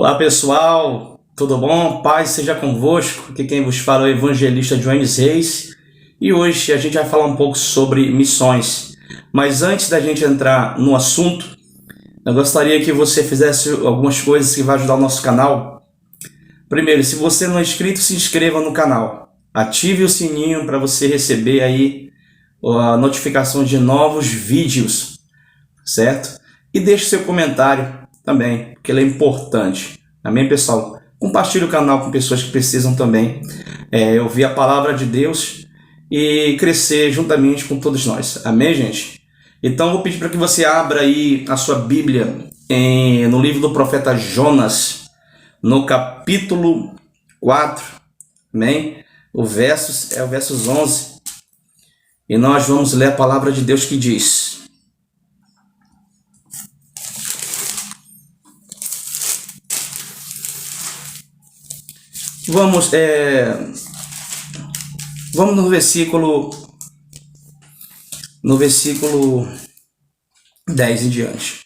Olá pessoal, tudo bom? Paz seja convosco. Aqui quem vos fala é o evangelista Joanes Reis e hoje a gente vai falar um pouco sobre missões. Mas antes da gente entrar no assunto, eu gostaria que você fizesse algumas coisas que vão ajudar o nosso canal. Primeiro, se você não é inscrito, se inscreva no canal. Ative o sininho para você receber aí a notificação de novos vídeos, certo? E deixe seu comentário também, porque ele é importante. Amém, pessoal? Compartilhe o canal com pessoas que precisam também ouvir a palavra de Deus e crescer juntamente com todos nós. Amém, gente? Então, vou pedir para que você abra aí a sua Bíblia no livro do profeta Jonas, no capítulo 4. Amém? O versos 11. E nós vamos ler a palavra de Deus que diz: Vamos no versículo 10 em diante,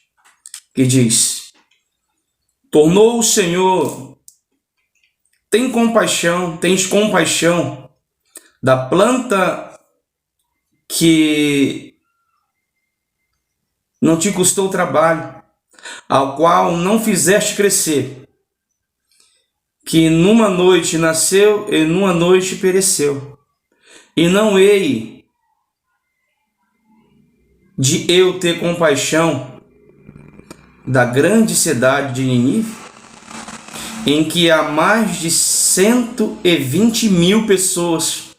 que diz: Tornou o Senhor, tens compaixão da planta que não te custou trabalho, ao qual não fizeste crescer, que numa noite nasceu e numa noite pereceu. E não hei de eu ter compaixão da grande cidade de Nínive, em que há mais de 120.000 pessoas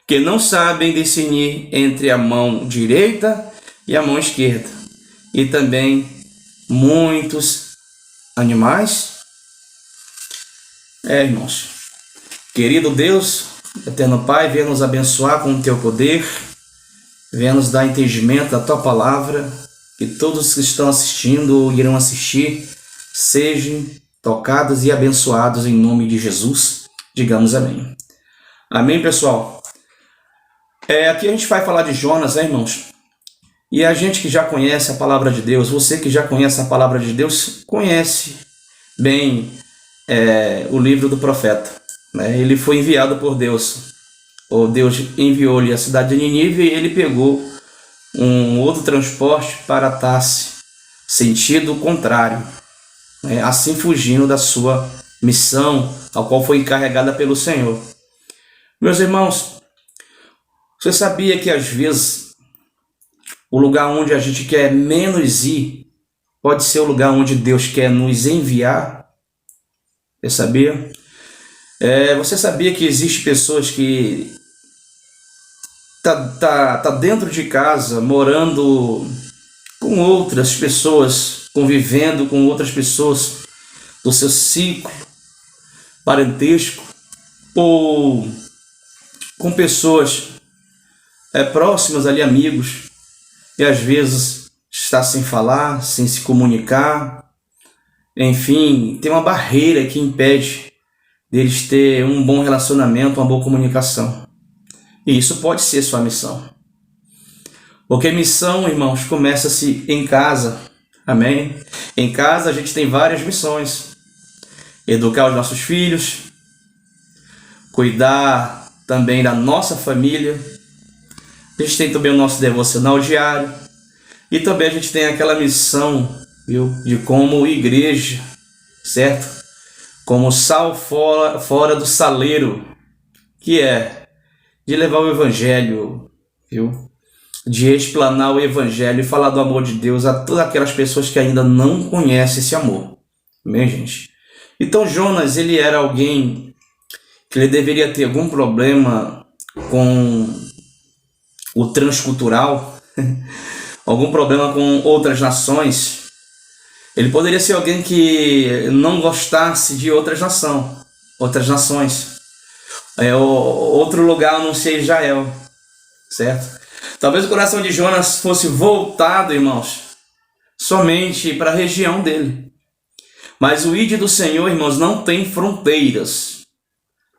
que não sabem discernir entre a mão direita e a mão esquerda, e também muitos animais. Irmãos, querido Deus, eterno Pai, venha nos abençoar com o teu poder, venha nos dar entendimento da tua palavra, que todos que estão assistindo ou irão assistir sejam tocados e abençoados em nome de Jesus. Digamos amém. Amém, pessoal? Aqui a gente vai falar de Jonas, irmãos? E a gente que já conhece a palavra de Deus, você que já conhece a palavra de Deus, conhece bem o livro do profeta, né? Ele foi enviado por Deus, ou Deus enviou-lhe a cidade de Nínive, e ele pegou um outro transporte para Tarse, sentido contrário, né? Assim fugindo da sua missão, ao qual foi encarregada pelo Senhor. Meus irmãos, você sabia que às vezes o lugar onde a gente quer menos ir pode ser o lugar onde Deus quer nos enviar? Você sabia? Você sabia que existem pessoas que tá dentro de casa, morando com outras pessoas, convivendo com outras pessoas do seu ciclo parentesco, ou com pessoas próximas ali, amigos, e às vezes está sem falar, sem se comunicar. Enfim, tem uma barreira que impede deles ter um bom relacionamento, uma boa comunicação. E isso pode ser sua missão. Porque missão, irmãos, começa-se em casa. Amém? Em casa a gente tem várias missões. Educar os nossos filhos, cuidar também da nossa família. A gente tem também o nosso devocional diário. E também a gente tem aquela missão, de como igreja, certo? Como sal fora do saleiro, que é de levar o evangelho, de explanar o evangelho e falar do amor de Deus a todas aquelas pessoas que ainda não conhecem esse amor. Amém, gente? Então Jonas, ele era alguém que ele deveria ter algum problema com o transcultural, algum problema com outras nações. Ele poderia ser alguém que não gostasse de outras nações. Outro lugar a não ser Israel, certo? Talvez o coração de Jonas fosse voltado, irmãos, somente para a região dele. Mas o ídolo do Senhor, irmãos, não tem fronteiras.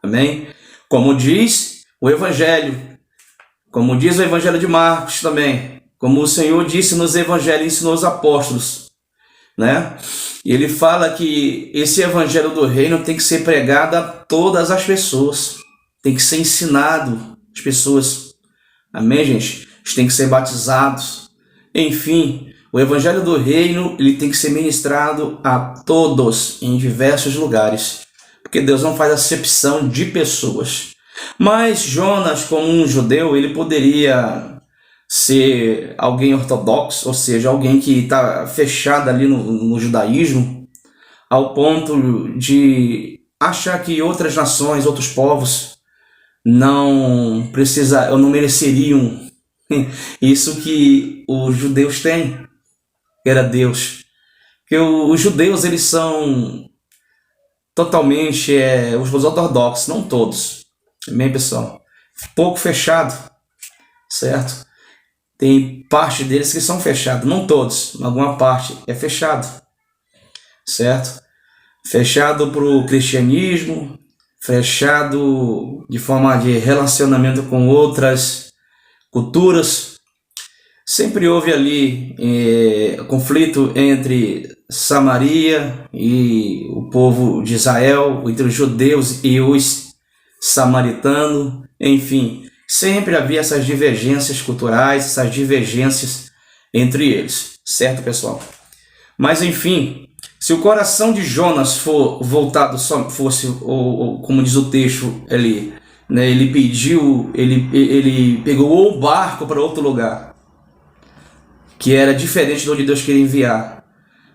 Amém? Como diz o Evangelho, como diz o Evangelho de Marcos também, como o Senhor disse nos Evangelhos, ensinou os apóstolos, né? E ele fala que esse evangelho do reino tem que ser pregado a todas as pessoas, tem que ser ensinado às pessoas. Amém, gente? Eles têm que ser batizados. Enfim, o evangelho do reino, ele tem que ser ministrado a todos em diversos lugares, porque Deus não faz acepção de pessoas. Mas Jonas, como um judeu, ele poderia ser alguém ortodoxo, ou seja, alguém que está fechado ali no judaísmo, ao ponto de achar que outras nações, outros povos não mereceriam isso que os judeus têm, que era Deus. Porque os judeus, eles são totalmente os ortodoxos, não todos. Amém, pessoal? Pouco fechado, certo? Tem parte deles que são fechados, não todos, alguma parte é fechado, certo? Fechado para o cristianismo, fechado de forma de relacionamento com outras culturas. Sempre houve ali conflito entre Samaria e o povo de Israel, entre os judeus e os samaritanos, enfim. Sempre havia essas divergências culturais, essas divergências entre eles, certo, pessoal? Mas, enfim, se o coração de Jonas fosse, como diz o texto ali, né, ele pegou o barco para outro lugar, que era diferente de onde Deus queria enviar,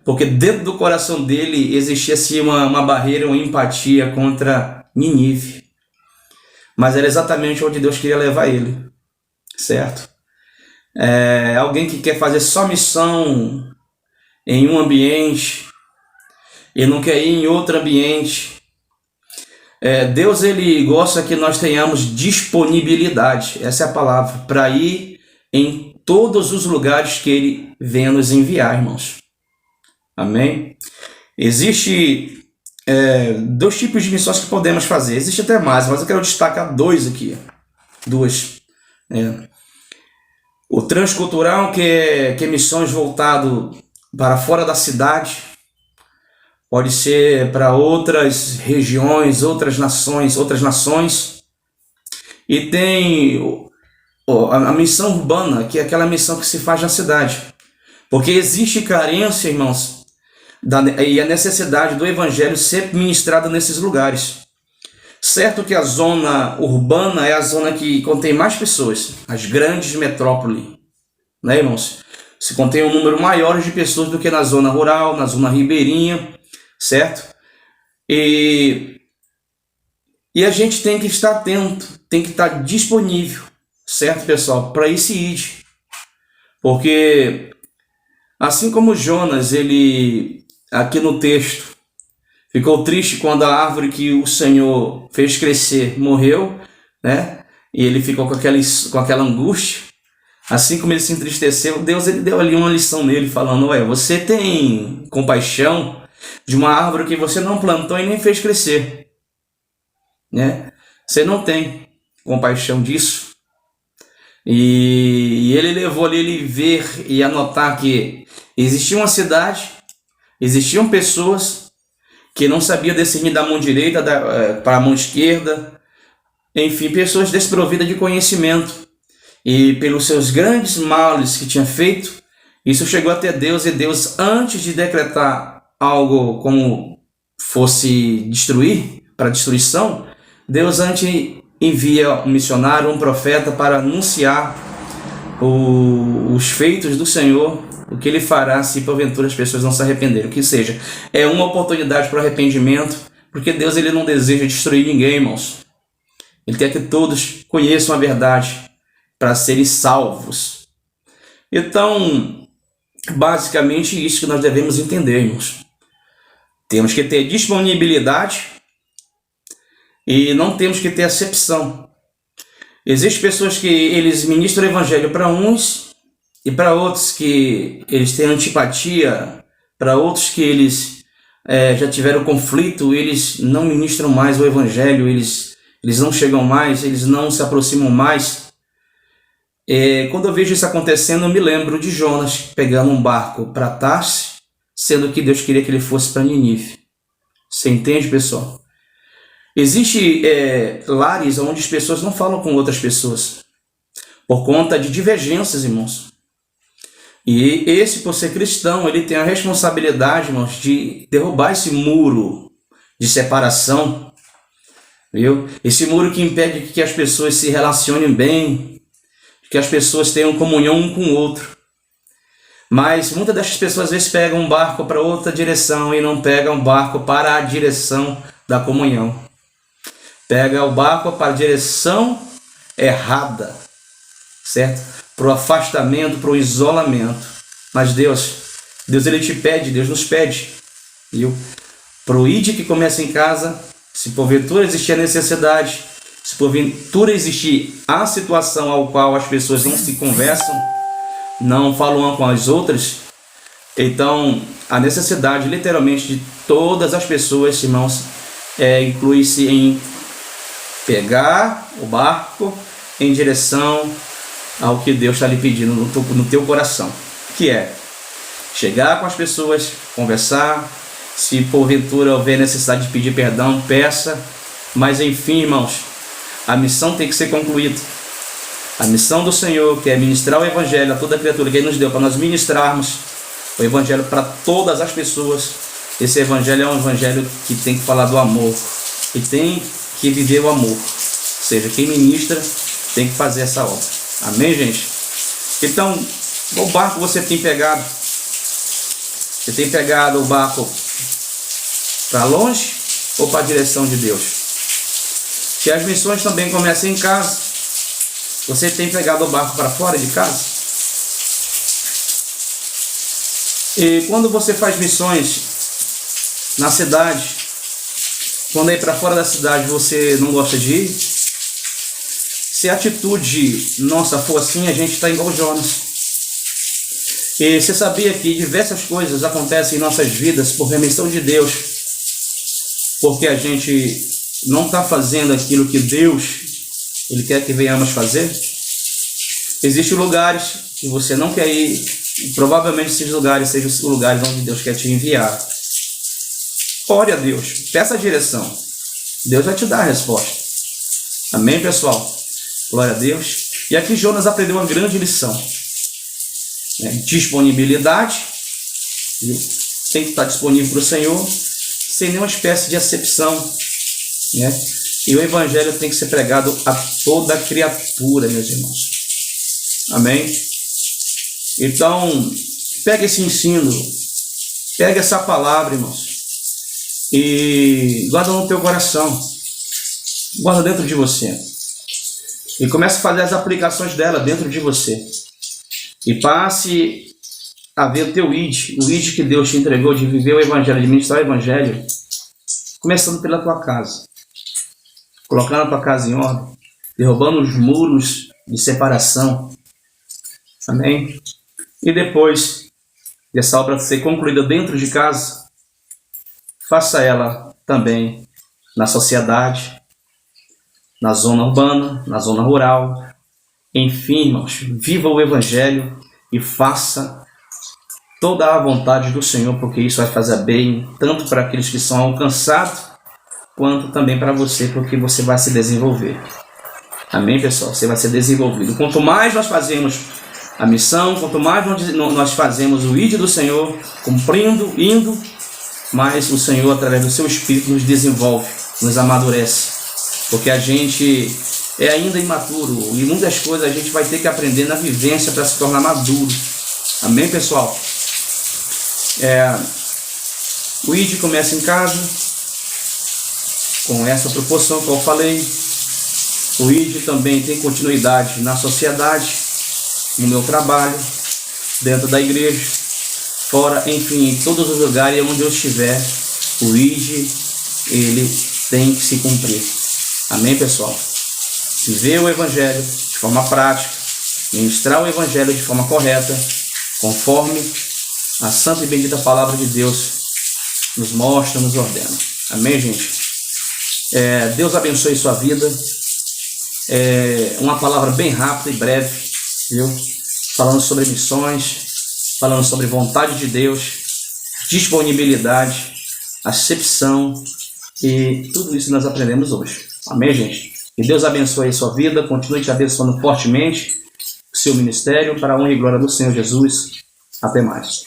porque dentro do coração dele existia assim, uma barreira, uma empatia contra Nínive. Mas era exatamente onde Deus queria levar ele, certo? Alguém que quer fazer só missão em um ambiente e não quer ir em outro ambiente. Deus, ele gosta que nós tenhamos disponibilidade, essa é a palavra, para ir em todos os lugares que ele venha nos enviar, irmãos. Amém? Existe dois tipos de missões que podemos fazer. Existe até mais, mas eu quero destacar duas. O transcultural, que é missões voltado para fora da cidade, pode ser para outras regiões, outras nações. E tem a missão urbana, que é aquela missão que se faz na cidade. Porque existe carência, irmãos, e a necessidade do evangelho ser ministrado nesses lugares. Certo que a zona urbana é a zona que contém mais pessoas, as grandes metrópoles, né, irmãos? Se contém um número maior de pessoas do que na zona rural, na zona ribeirinha, certo? E a gente tem que estar atento, tem que estar disponível, certo, pessoal? Para esse id. Porque assim como Jonas, ele aqui no texto ficou triste quando a árvore que o Senhor fez crescer morreu, né? E ele ficou com aquela angústia. Assim como ele se entristeceu, Deus, ele deu ali uma lição nele, falando: você tem compaixão de uma árvore que você não plantou e nem fez crescer, né? Você não tem compaixão disso. E ele levou ali ele ver e anotar que existia uma cidade, existiam pessoas que não sabiam discernir da mão direita para a mão esquerda, enfim, pessoas desprovidas de conhecimento. E pelos seus grandes males que tinha feito, isso chegou até Deus, e Deus, antes de decretar algo como fosse destruir, para destruição, Deus antes envia um missionário, um profeta, para anunciar os feitos do Senhor, o que ele fará se porventura as pessoas não se arrependerem. Que seja, é uma oportunidade para o arrependimento, porque Deus, ele não deseja destruir ninguém, irmãos. Ele quer que todos conheçam a verdade para serem salvos. Então, basicamente isso que nós devemos entender, irmãos. Temos que ter disponibilidade e não temos que ter acepção. Existem pessoas que eles ministram o evangelho para uns, e para outros que eles têm antipatia, para outros que eles já tiveram conflito, eles não ministram mais o evangelho, eles não chegam mais, eles não se aproximam mais. Quando eu vejo isso acontecendo, eu me lembro de Jonas pegando um barco para Tarsis, sendo que Deus queria que ele fosse para Nínive. Você entende, pessoal? Existem lares onde as pessoas não falam com outras pessoas, por conta de divergências, irmãos. E esse, por ser cristão, ele tem a responsabilidade, irmãos, de derrubar esse muro de separação, viu? Esse muro que impede que as pessoas se relacionem bem, que as pessoas tenham comunhão um com o outro. Mas muitas dessas pessoas às vezes pegam um barco para outra direção e não pegam um barco para a direção da comunhão. Pega o barco para a direção errada, certo? Para o afastamento, para o isolamento. Mas Deus ele te pede, Deus nos pede, viu? Para o ide que começa em casa, se porventura existir a necessidade, se porventura existir a situação ao qual as pessoas não se conversam, não falam uma com as outras, então a necessidade literalmente de todas as pessoas, irmãos, inclui-se em pegar o barco em direção ao que Deus está lhe pedindo no teu coração, que é chegar com as pessoas, conversar, se porventura houver necessidade de pedir perdão, peça, mas enfim, irmãos, a missão tem que ser concluída. A missão do Senhor, que é ministrar o Evangelho a toda criatura que Ele nos deu para nós ministrarmos o Evangelho para todas as pessoas. Esse Evangelho é um Evangelho que tem que falar do amor e tem que viver o amor. Ou seja, quem ministra tem que fazer essa obra. Amém, gente? Então, o barco você tem pegado? Você tem pegado o barco para longe ou para a direção de Deus? Se as missões também começam em casa, você tem pegado o barco para fora de casa? E quando você faz missões na cidade, quando ir para fora da cidade você não gosta de ir? Se a atitude nossa for assim, a gente está igual Jonas. E você sabia que diversas coisas acontecem em nossas vidas por permissão de Deus, porque a gente não está fazendo aquilo que Deus Ele quer que venhamos fazer? Existem lugares que você não quer ir, e provavelmente esses lugares sejam os lugares onde Deus quer te enviar. Ore a Deus, peça a direção. Deus vai te dar a resposta. Amém, pessoal? Glória a Deus. E aqui Jonas aprendeu uma grande lição. Disponibilidade. Tem que estar disponível para o Senhor, sem nenhuma espécie de acepção. E o Evangelho tem que ser pregado a toda criatura, meus irmãos. Amém? Então, pega esse ensino, pega essa palavra, irmãos, e guarda no teu coração, guarda dentro de você, e comece a fazer as aplicações dela dentro de você, e passe a ver o teu id, o id que Deus te entregou de viver o Evangelho, de ministrar o Evangelho, começando pela tua casa, colocando a tua casa em ordem, derrubando os muros de separação. Amém? E depois dessa obra ser concluída dentro de casa, faça ela também na sociedade, na zona urbana, na zona rural. Enfim, irmãos, viva o Evangelho e faça toda a vontade do Senhor, porque isso vai fazer bem tanto para aqueles que são alcançados, quanto também para você, porque você vai se desenvolver. Amém, pessoal? Você vai ser desenvolvido. Quanto mais nós fazemos a missão, quanto mais nós fazemos o id do Senhor, cumprindo, indo, mais o Senhor, através do seu Espírito, nos desenvolve, nos amadurece. Porque a gente é ainda imaturo e muitas coisas a gente vai ter que aprender na vivência para se tornar maduro. Amém, pessoal? O id começa em casa, com essa proporção que eu falei. O id também tem continuidade na sociedade, no meu trabalho, dentro da igreja, fora, enfim, em todos os lugares onde eu estiver, o id, ele tem que se cumprir. Amém, pessoal? Viver o Evangelho de forma prática, ministrar o Evangelho de forma correta, conforme a santa e bendita palavra de Deus nos mostra, nos ordena. Amém, gente? Deus abençoe sua vida. Uma palavra bem rápida e breve, viu? Falando sobre missões, falando sobre vontade de Deus, disponibilidade, acepção e tudo isso nós aprendemos hoje. Amém, gente? Que Deus abençoe a sua vida, continue te abençoando fortemente, o seu ministério, para a honra e glória do Senhor Jesus. Até mais.